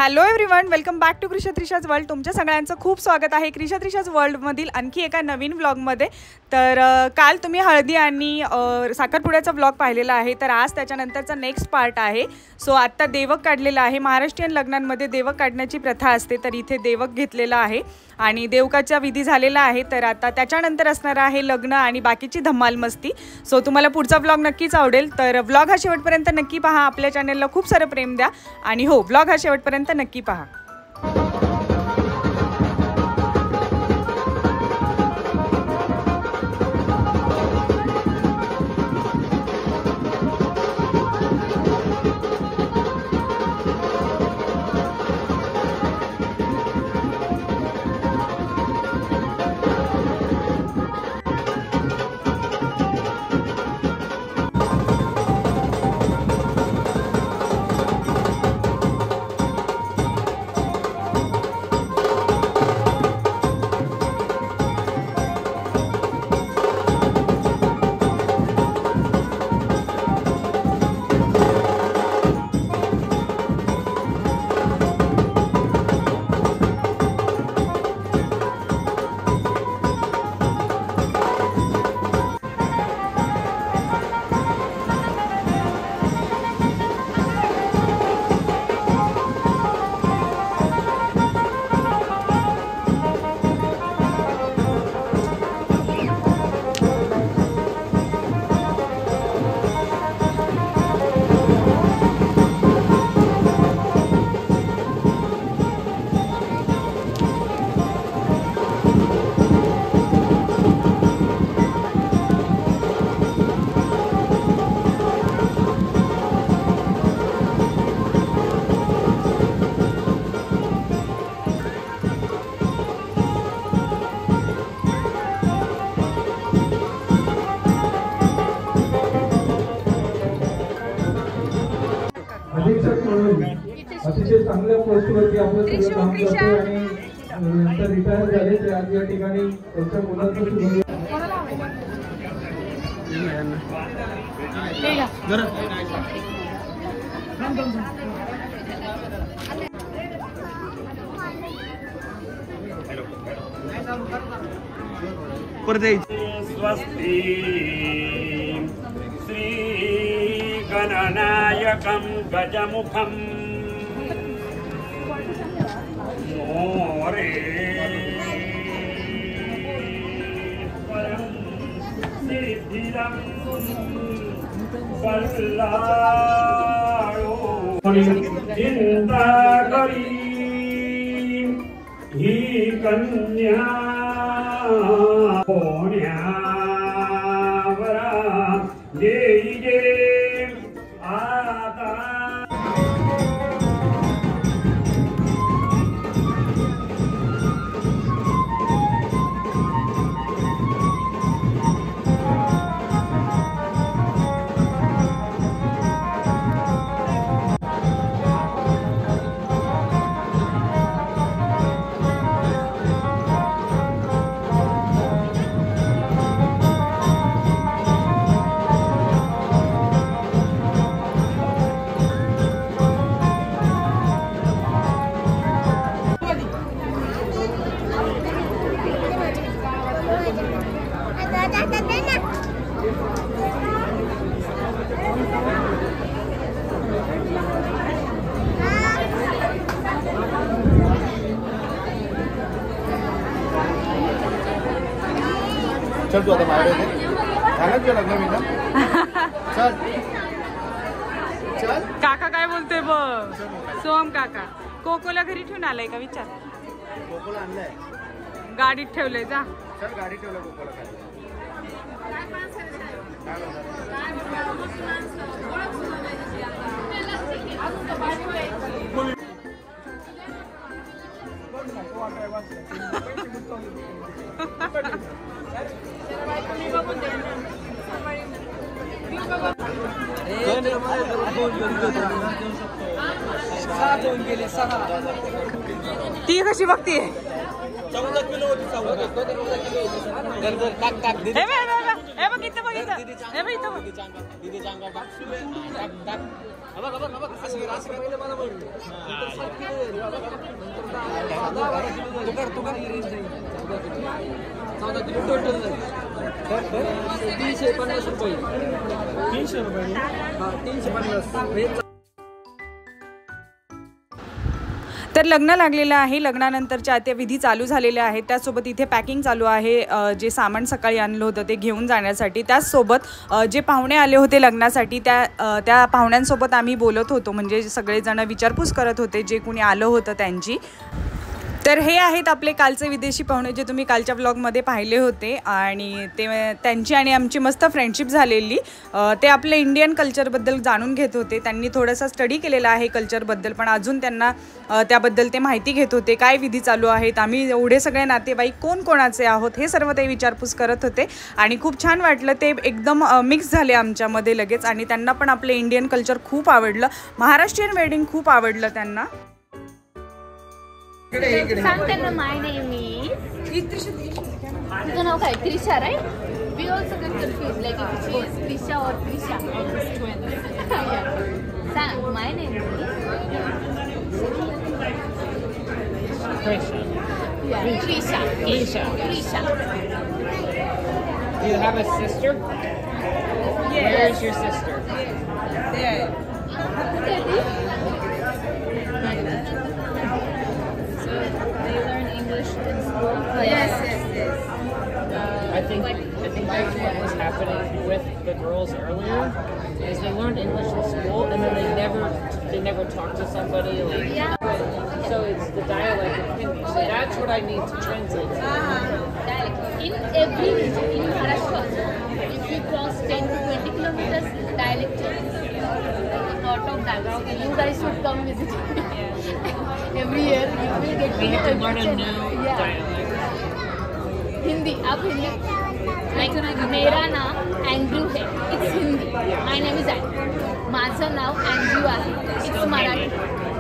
Hello everyone, welcome back to Krisha Trisha's world. तुमच्या सगळ्यांचं खूप स्वागत आहे क्रिशा त्रिशाज वर्ल्डमधील आणखी एका नवीन व्लॉगमध्ये. तर काल तुम्ही हळदी आणि साखरपुड्याचा व्लॉग पाहिलेला आहे, तर आज त्याच्यानंतरचा नेक्स्ट पार्ट आहे. सो आत्ता देवक काढलेला आहे. महाराष्ट्रीयन लग्नांमध्ये देवक काढण्याची प्रथा असते, तर इथे देवक घेतलेला आहे आणि देवकाचा विधी झालेला आहे. तर आता त्याच्यानंतर असणार आहे लग्न आणि बाकीची धमाल मस्ती. सो तुम्हाला पुढचा व्लॉग नक्कीच आवडेल, तर व्लॉग हा शेवटपर्यंत नक्की पहा. आपल्या चॅनलला खूप सारं प्रेम द्या आणि हो, व्लॉग हा शेवटपर्यंत नक्की पहा. अतिशय चांगल्या पोस्टवरती आपलं सगळं काम करतो आणि नंतर रिटायर झाले ते आज या ठिकाणी त्यांच्या मुलांचं सुरू स्वस्ति श्री गणनायकं गजमुखं मोरे परं सिद्धिदं बल्लाळो चिंता करी ही कन्या होण्यावरा देई जे आता. चल तू आता बाहेर झालं लग्न मी ना. चल चल. काका काय बोलते बघ. सोहम काका कोकोला घरी ठेवून आलाय का विचार. कोकोला आणलाय, गाडीत ठेवलंय. जा चल गाडी ठेवलं कोकोला खाली. ती कशी बघतीये. 14 किलो होती. 14 किलो. हे बघ इथं बघ इथं हे बघ इथं बघ तर लग्न लागलेलं आहे. लग्नानंतरच्या त्या विधी चालू झालेल्या आहेत. त्यासोबत इथे पॅकिंग चालू आहे. जे सामान सकाळी आणलं होतं ते घेऊन जाण्यासाठी. त्याचसोबत जे पाहुणे आले होते लग्नासाठी त्या पाहुण्यांसोबत आम्ही बोलत होतो. म्हणजे सगळेजण विचारपूस करत होते जे कोणी आलं होतं त्यांची. तर हे आहेत आपले कालचे विदेशी पाहुणे जे तुम्ही कालच्या व्लॉगमध्ये पाहिले होते. आणि त्यांची आणि आमची मस्त फ्रेंडशिप झालेली. ते आपले इंडियन कल्चरबद्दल जाणून घेत होते. त्यांनी थोडासा स्टडी केलेला आहे कल्चरबद्दल, पण अजून त्यांना त्याबद्दल ते माहिती घेत होते. काय विधी चालू आहेत, आम्ही एवढे सगळे नातेवाईक कोण कोणाचे आहोत हे सर्व ते विचारपूस करत होते. आणि खूप छान वाटलं. ते एकदम मिक्स झाले आमच्यामध्ये लगेच. आणि त्यांना पण आपले इंडियन कल्चर खूप आवडलं. महाराष्ट्रीयन वेडिंग खूप आवडलं त्यांना. सांग त्यांना माय नेम इज तुझं नाव काय? Trisha right? We also get confuse like she is Trisha और त्रिशा. सांग my name is Trisha. Trisha. Trisha. Do you have a sister? Yes. Where is your sister? There. So they learn English in school? Yes. I think that's what was happening with the girls earlier. Is they learned English in school and then they never talked to somebody like. Yeah. So it's the dialect of Hindi. So that's what I need to translate. Dialect. In every region, in Maharashtra, if you cross 10 to 20 kilometers, dialect changes. A lot of dialect. You guys should come visit. Every year you will get We have to learn a new yeah. dialect. Hindi. आप Hindi. Like मेरा नाम Andrew है. It's Hindi. My name is Andrew. माझं नाव Andrew आहे. It's Marathi.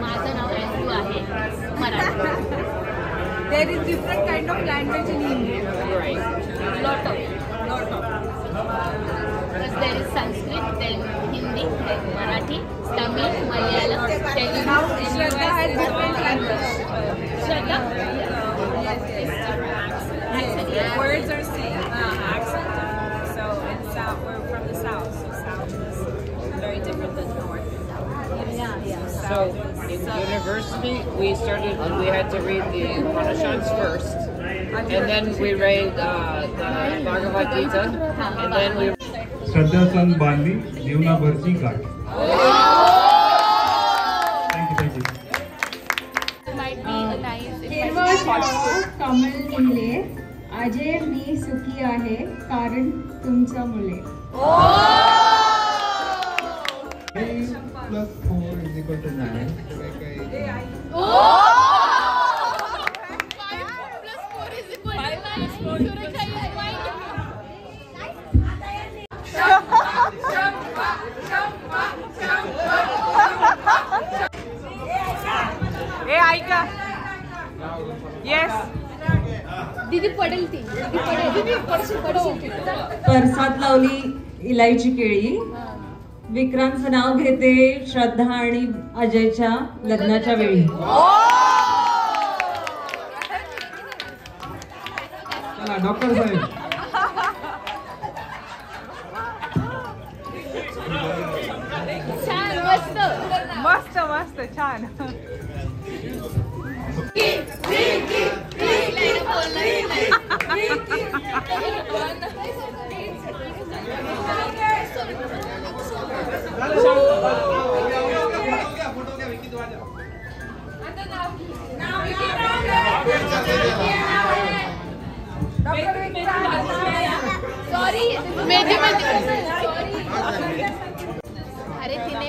माझं नाव Andrew आहे. Marathi. There is different kind of language in India. Right. Lot of. Because there is Sanskrit, then Hindi, then Marathi, Tamil, Malayalam, Telugu. Now Shraddha has different language. Shraddha? Accent. Words are same. Accent. So we're from the south. So south is very different than north. So in university, we had to read the Upanishads first, and then we read the Bhagavad Gita, and then we. श्रद्धा सन बांधली जीवनाभरची गाठ. Thank you. Might be a nice. Kamal लिहिले आजे मी सुखी आहे कारण तुमच्या मुले. Plus 4 is equal to 9. हे ऐका. येस. दीदी पडेल ती. दीदी पडेल. परसात लावली इलायची केळी. विक्रांतचं नाव घेते श्रद्धा आणि अजयच्या लग्नाच्या वेळी. चला डॉक्टर साहेब. छान मस्त. मस्त मस्त छान. सॉरी अरे तिने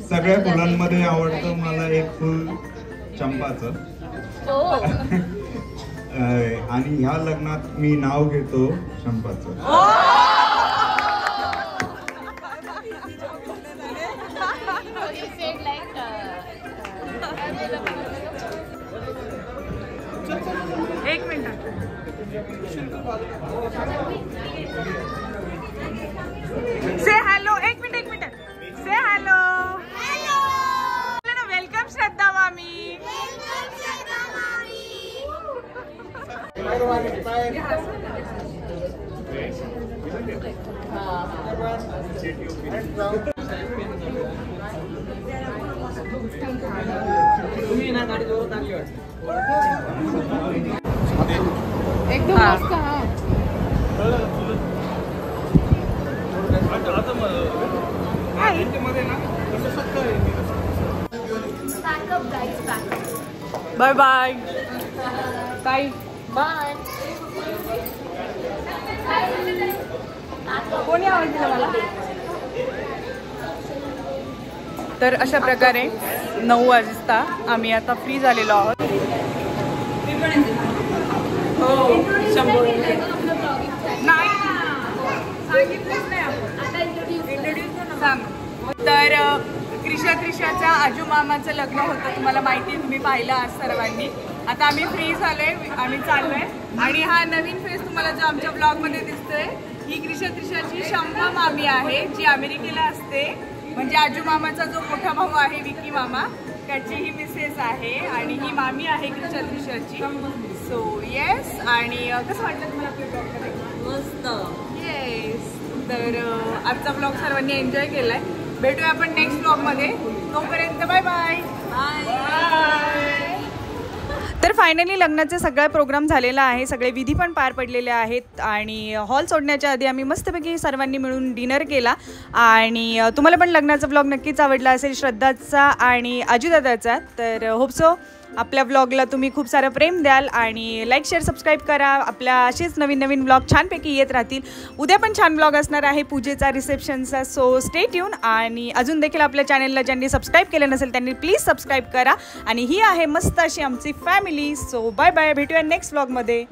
सगळ्या फुलांमध्ये आवडतं मला एक फुल चंपाचं. आणि ह्या लग्नात मी नाव घेतो चंपाचं. एक मिनिट. से हॅलो. एक मिनिट से हॅलो. वेलकम श्रद्धा मामी. एकदम मस्त. बाय बाय ताई. बाय. कोणी आवाज दिला मला? तर अशा प्रकारे 9 वाजता आम्ही आता फ्री झालेलो आहोत. हो 100 नाही सांगितलंच नाही आपण. सांग. तर त्रिशाच्या आजू मामाचं लग्न होतं, तुम्हाला माहिती आहे, तुम्ही पाहिलं आज सर्वांनी. आता आम्ही फ्री झालोय, आम्ही चाललोय. आणि हा नवीन फेस तुम्हाला जो आमच्या ब्लॉगमध्ये दिसतोय, ही त्रिशाची शंभा मामी आहे, जी अमेरिकेला असते. म्हणजे आजू मामाचा जो मोठा भाऊ आहे विकी मामा, त्याची ही मिसेस आहे. आणि ही मामी आहे त्रिशाची. So yes. आणि कसं वाटलं तुम्हाला आपल्या ब्लॉगमध्ये? मस्त. येस. तर आजचा ब्लॉग सर्वांनी एन्जॉय केलाय. भेटूया आपण नेक्स्ट ब्लॉगमध्ये. तोपर्यंत बाय बाय. तर फायनली लग्नाचे सगळा प्रोग्राम झालेला आहे, सगळे विधी पण पार पडलेले आहेत. आणि हॉल सोडण्याच्या आधी आम्ही मस्तपैकी सर्वांनी मिळून डिनर केला. आणि तुम्हाला पण लग्नाचा ब्लॉग नक्कीच आवडला असेल, श्रद्धाचा आणि अजितदादाचा. तर होप सो आपल्या ब्लॉगला तुम्ही खूप सारं प्रेम द्याल आणि लाईक शेअर सबस्क्राईब करा. आपल्या असेच नवीन ब्लॉग छानपैकी येत राहतील. उद्या पण छान ब्लॉग असणार आहे पूजेचा, रिसेप्शनचा. So stay tune. आणि अजून देखील आपल्या चॅनलला ज्यांनी सबस्क्राईब केलं नसेल त्यांनी प्लीज सबस्क्राईब करा. आणि ही आहे मस्त अशी आमची फॅमिली. So bye bye. भेटूया नेक्स्ट ब्लॉगमध्ये.